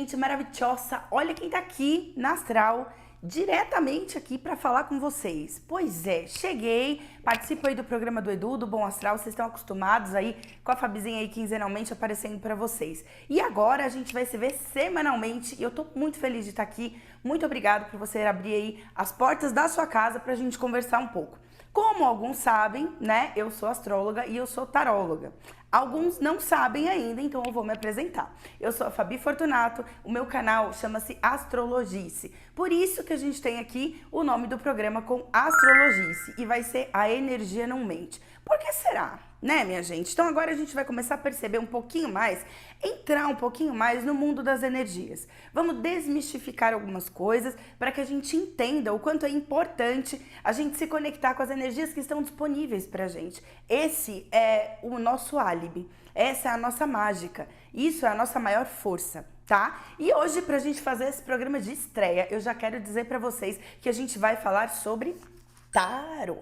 gente maravilhosa, olha quem tá aqui na Astral, diretamente aqui para falar com vocês. Pois é, cheguei, participo aí do programa do Edu, do Bom Astral, vocês estão acostumados aí com a Fabizinha aí quinzenalmente aparecendo para vocês. E agora a gente vai se ver semanalmente e eu tô muito feliz de estar aqui. Muito obrigado por você abrir aí as portas da sua casa pra gente conversar um pouco. Como alguns sabem, né, eu sou astróloga e eu sou taróloga. Alguns não sabem ainda, então eu vou me apresentar. Eu sou a Fabi Fortunato, o meu canal chama-se Astrologice. Por isso que a gente tem aqui o nome do programa com Astrologice e vai ser A Energia Não Mente. Por que será? Né, minha gente? Então agora a gente vai começar a perceber um pouquinho mais, entrar um pouquinho mais no mundo das energias. Vamos desmistificar algumas coisas para que a gente entenda o quanto é importante a gente se conectar com as energias que estão disponíveis pra gente. Esse é o nosso álibi, essa é a nossa mágica, isso é a nossa maior força. Tá? E hoje, pra gente fazer esse programa de estreia, eu já quero dizer pra vocês que a gente vai falar sobre tarô.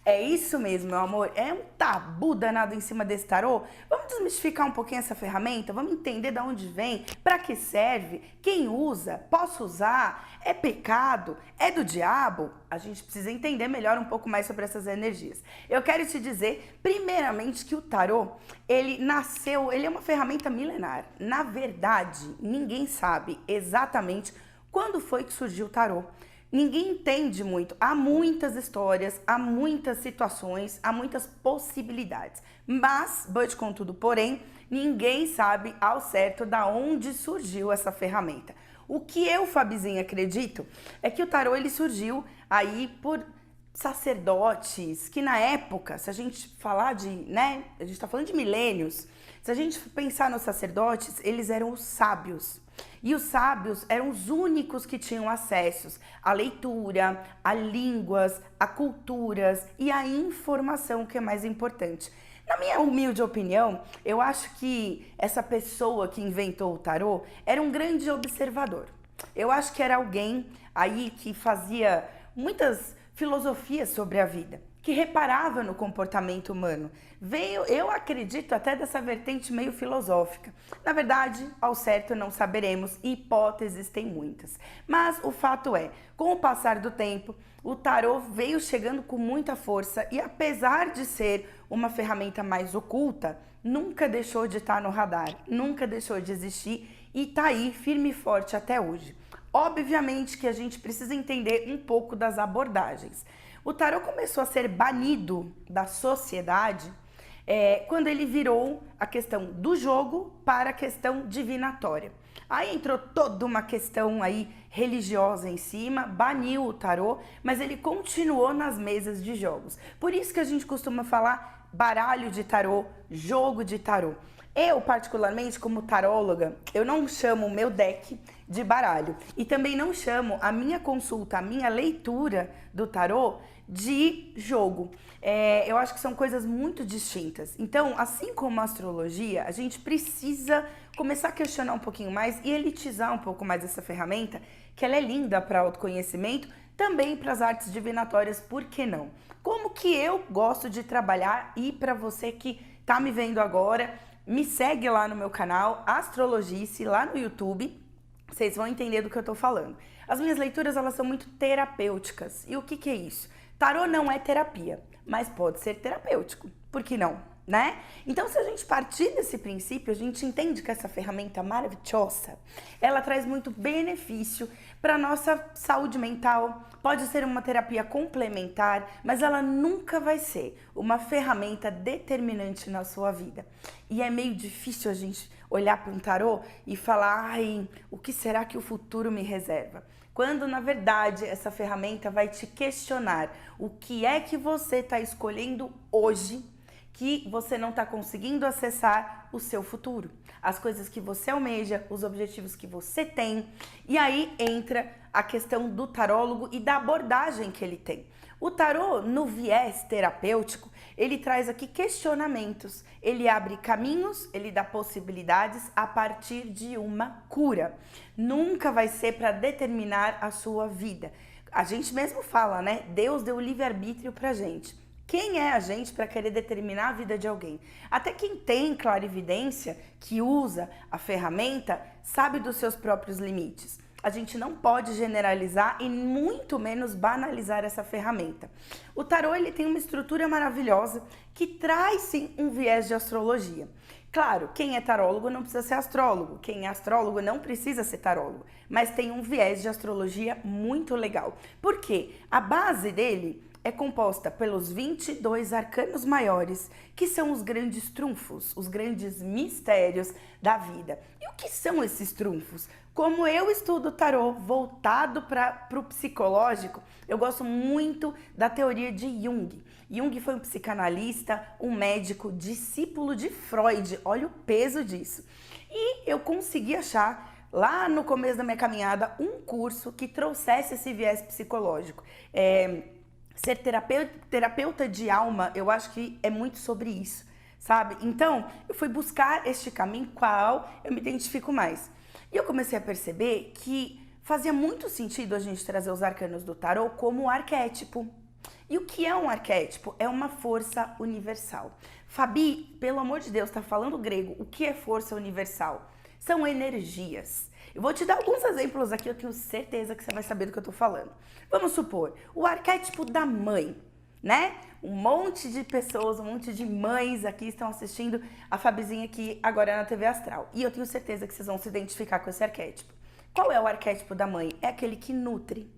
É isso mesmo, meu amor, é um tabu danado em cima desse tarô. Vamos desmistificar um pouquinho essa ferramenta, vamos entender de onde vem, para que serve, quem usa, posso usar, é pecado, é do diabo? A gente precisa entender melhor um pouco mais sobre essas energias. Eu quero te dizer, primeiramente, que o tarô, ele é uma ferramenta milenar. Na verdade, ninguém sabe exatamente quando foi que surgiu o tarô. Ninguém entende muito, há muitas histórias, há muitas situações, há muitas possibilidades. But contudo, porém, ninguém sabe ao certo da onde surgiu essa ferramenta. O que eu, Fabizinha, acredito é que o tarô ele surgiu aí por sacerdotes que na época, se a gente falar de, né, a gente tá falando de milênios, se a gente pensar nos sacerdotes, eles eram os sábios. E os sábios eram os únicos que tinham acessos à leitura, a línguas, a culturas e a informação, que é mais importante. Na minha humilde opinião, eu acho que essa pessoa que inventou o tarô era um grande observador. Eu acho que era alguém aí que fazia muitas filosofias sobre a vida, que reparava no comportamento humano. Eu acredito até dessa vertente meio filosófica. Na verdade, ao certo não saberemos, hipóteses tem muitas. Mas o fato é, com o passar do tempo, o tarô veio chegando com muita força e apesar de ser uma ferramenta mais oculta, nunca deixou de estar no radar, nunca deixou de existir e tá aí firme e forte até hoje. Obviamente que a gente precisa entender um pouco das abordagens. O tarô começou a ser banido da sociedade quando ele virou a questão do jogo para a questão divinatória. Aí entrou toda uma questão aí religiosa em cima, baniu o tarô, mas ele continuou nas mesas de jogos. Por isso que a gente costuma falar baralho de tarô, jogo de tarô. Eu, particularmente, como taróloga, eu não chamo o meu deck de baralho. E também não chamo a minha consulta, a minha leitura do tarô de jogo. Eu acho que são coisas muito distintas. Então, assim como a astrologia, a gente precisa começar a questionar um pouquinho mais e elitizar um pouco mais essa ferramenta, que ela é linda para autoconhecimento, também para as artes divinatórias, por que não? Como que eu gosto de trabalhar e para você que tá me vendo agora, me segue lá no meu canal, Astrologice, lá no YouTube, vocês vão entender do que eu tô falando. As minhas leituras, elas são muito terapêuticas. E o que que é isso? Tarô não é terapia, mas pode ser terapêutico. Por que não? Né? Então, se a gente partir desse princípio, a gente entende que essa ferramenta maravilhosa, ela traz muito benefício para nossa saúde mental, pode ser uma terapia complementar, mas ela nunca vai ser uma ferramenta determinante na sua vida. E é meio difícil a gente olhar para um tarô e falar, ai, o que será que o futuro me reserva? Quando, na verdade, essa ferramenta vai te questionar o que é que você está escolhendo hoje que você não está conseguindo acessar o seu futuro, as coisas que você almeja, os objetivos que você tem. E aí entra a questão do tarólogo e da abordagem que ele tem. O tarô, no viés terapêutico, ele traz aqui questionamentos, ele abre caminhos, ele dá possibilidades a partir de uma cura. Nunca vai ser para determinar a sua vida. A gente mesmo fala, né? Deus deu livre-arbítrio pra gente. Quem é a gente para querer determinar a vida de alguém? Até quem tem clarividência, que usa a ferramenta, sabe dos seus próprios limites. A gente não pode generalizar e muito menos banalizar essa ferramenta. O tarô ele tem uma estrutura maravilhosa que traz sim um viés de astrologia. Claro, quem é tarólogo não precisa ser astrólogo, quem é astrólogo não precisa ser tarólogo, mas tem um viés de astrologia muito legal. Por quê? A base dele é composta pelos 22 arcanos maiores, que são os grandes trunfos, os grandes mistérios da vida. E o que são esses trunfos? Como eu estudo tarô voltado para o psicológico, eu gosto muito da teoria de Jung. Jung foi um psicanalista, um médico, discípulo de Freud, olha o peso disso. E eu consegui achar lá no começo da minha caminhada um curso que trouxesse esse viés psicológico. Ser terapeuta de alma, eu acho que é muito sobre isso, sabe? Então, eu fui buscar este caminho qual eu me identifico mais. E eu comecei a perceber que fazia muito sentido a gente trazer os arcanos do tarô como arquétipo. E o que é um arquétipo? É uma força universal. Fabi, pelo amor de Deus, tá falando grego. O que é força universal? São energias. Eu vou te dar alguns exemplos aqui, eu tenho certeza que você vai saber do que eu tô falando. Vamos supor, o arquétipo da mãe, né? Um monte de pessoas, um monte de mães aqui estão assistindo a Fabizinha aqui agora na TV Astral. E eu tenho certeza que vocês vão se identificar com esse arquétipo. Qual é o arquétipo da mãe? É aquele que nutre,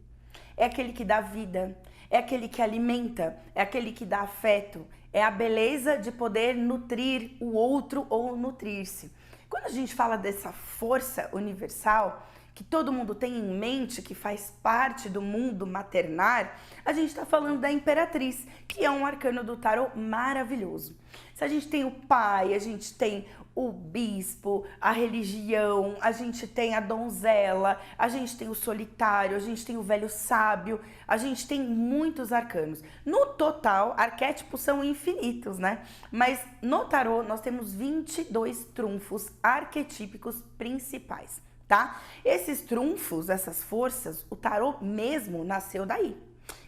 é aquele que dá vida, é aquele que alimenta, é aquele que dá afeto, é a beleza de poder nutrir o outro ou nutrir-se. Quando a gente fala dessa força universal, que todo mundo tem em mente, que faz parte do mundo maternar, a gente está falando da Imperatriz, que é um arcano do tarô maravilhoso. Se a gente tem o pai, a gente tem o bispo, a religião, a gente tem a donzela, a gente tem o solitário, a gente tem o velho sábio, a gente tem muitos arcanos. No total, arquétipos são infinitos, né? Mas no tarô nós temos 22 trunfos arquetípicos principais, tá? Esses trunfos, essas forças, o tarô mesmo nasceu daí.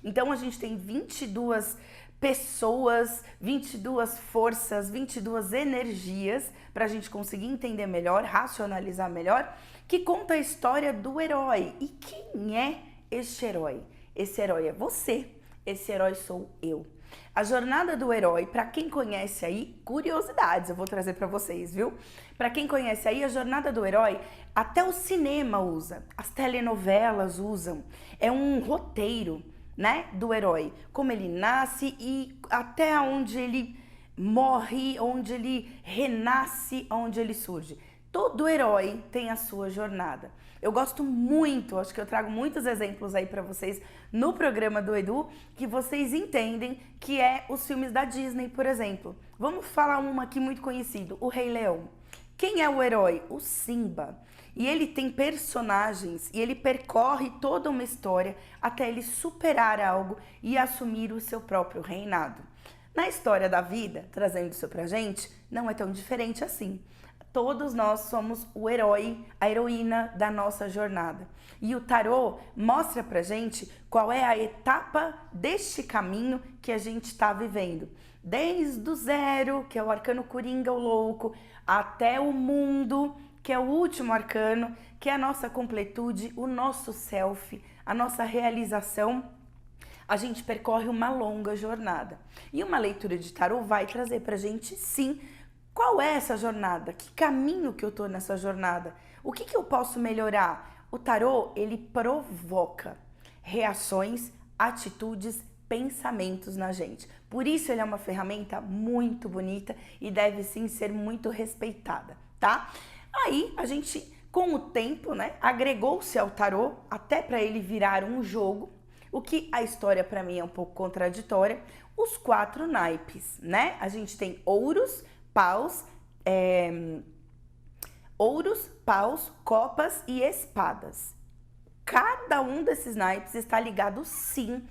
Então a gente tem 22 pessoas, 22 forças, 22 energias para a gente conseguir entender melhor, racionalizar melhor, que conta a história do herói. E quem é este herói? Esse herói é você, esse herói sou eu. A jornada do herói, para quem conhece aí, curiosidades eu vou trazer para vocês, viu? Para quem conhece aí, a jornada do herói, até o cinema usa, as telenovelas usam, é um roteiro, né, do herói, como ele nasce e até onde ele morre, onde ele renasce, onde ele surge. Todo herói tem a sua jornada. Eu gosto muito, acho que eu trago muitos exemplos aí pra vocês no programa do Edu, que vocês entendem que é os filmes da Disney, por exemplo. Vamos falar uma aqui muito conhecido, o Rei Leão. Quem é o herói? O Simba. E ele tem personagens e ele percorre toda uma história até ele superar algo e assumir o seu próprio reinado. Na história da vida, trazendo isso pra gente, não é tão diferente assim. Todos nós somos o herói, a heroína da nossa jornada. E o tarô mostra pra gente qual é a etapa deste caminho que a gente está vivendo. Desde o zero, que é o arcano Coringa, o louco, até o mundo, que é o último arcano, que é a nossa completude, o nosso self, a nossa realização. A gente percorre uma longa jornada. E uma leitura de tarô vai trazer pra gente, sim, qual é essa jornada? Que caminho que eu tô nessa jornada? O que eu posso melhorar? O tarô, ele provoca reações, atitudes, pensamentos na gente. Por isso ele é uma ferramenta muito bonita e deve sim ser muito respeitada, tá? Aí a gente, com o tempo, né, agregou-se ao tarô até para ele virar um jogo, o que a história para mim é um pouco contraditória, os 4 naipes, né? A gente tem ouros, paus, copas e espadas. Cada um desses naipes está ligado sim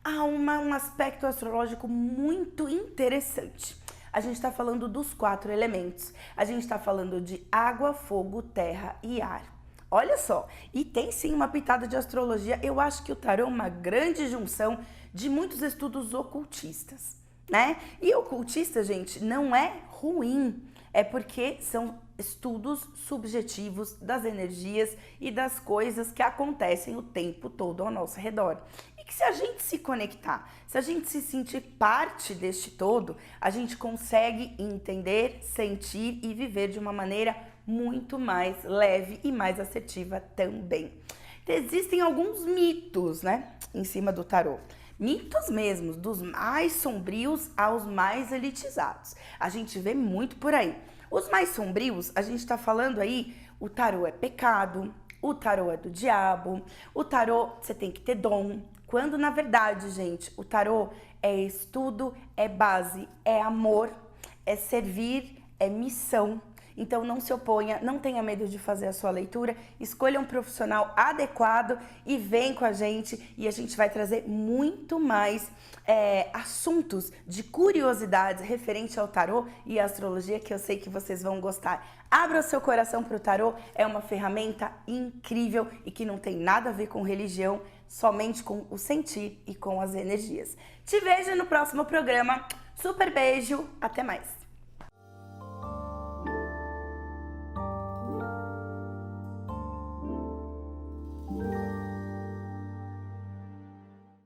a um aspecto astrológico muito interessante. A gente está falando dos 4 elementos. A gente está falando de água, fogo, terra e ar. Olha só, e tem sim uma pitada de astrologia. Eu acho que o tarô é uma grande junção de muitos estudos ocultistas. né? E ocultista, gente, não é ruim, é porque são estudos subjetivos das energias e das coisas que acontecem o tempo todo ao nosso redor. E que se a gente se conectar, se a gente se sentir parte deste todo, a gente consegue entender, sentir e viver de uma maneira muito mais leve e mais assertiva também. Existem alguns mitos, né, em cima do tarô. Mitos mesmos, dos mais sombrios aos mais elitizados. A gente vê muito por aí. Os mais sombrios, a gente tá falando aí, o tarô é pecado, o tarô é do diabo, o tarô você tem que ter dom. Quando na verdade, gente, o tarô é estudo, é base, é amor, é servir, é missão. Então não se oponha, não tenha medo de fazer a sua leitura, escolha um profissional adequado e vem com a gente e a gente vai trazer muito mais assuntos de curiosidades referente ao tarô e à astrologia que eu sei que vocês vão gostar. Abra o seu coração para o tarô, é uma ferramenta incrível e que não tem nada a ver com religião, somente com o sentir e com as energias. Te vejo no próximo programa. Super beijo, até mais!